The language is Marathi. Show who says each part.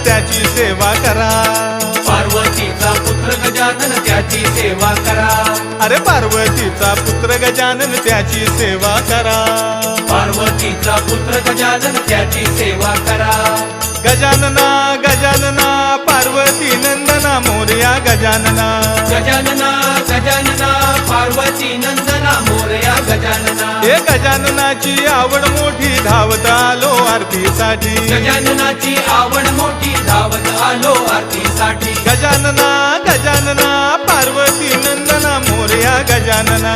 Speaker 1: त्याची सेवा करा.
Speaker 2: पार्वतीचा पुत्र गजानन त्याची सेवा करा.
Speaker 1: अरे पार्वतीचा पुत्र गजानन त्याची सेवा करा.
Speaker 2: पार्वतीचा पुत्र गजानन त्याची सेवा करा.
Speaker 1: गजानना गजानना पार्वती नंदना मोरया गजानना.
Speaker 2: गजानना गजानना पार्वती नंदना मोरया गजानना.
Speaker 1: हे गजाननाची आवड मोठी धावत आलो आरतीसाठी.
Speaker 2: गजाननाची आवड मोठी धावत आलो आरतीसाठी.
Speaker 1: गजानना गजानना पार्वती नंदना मोरया गजानना.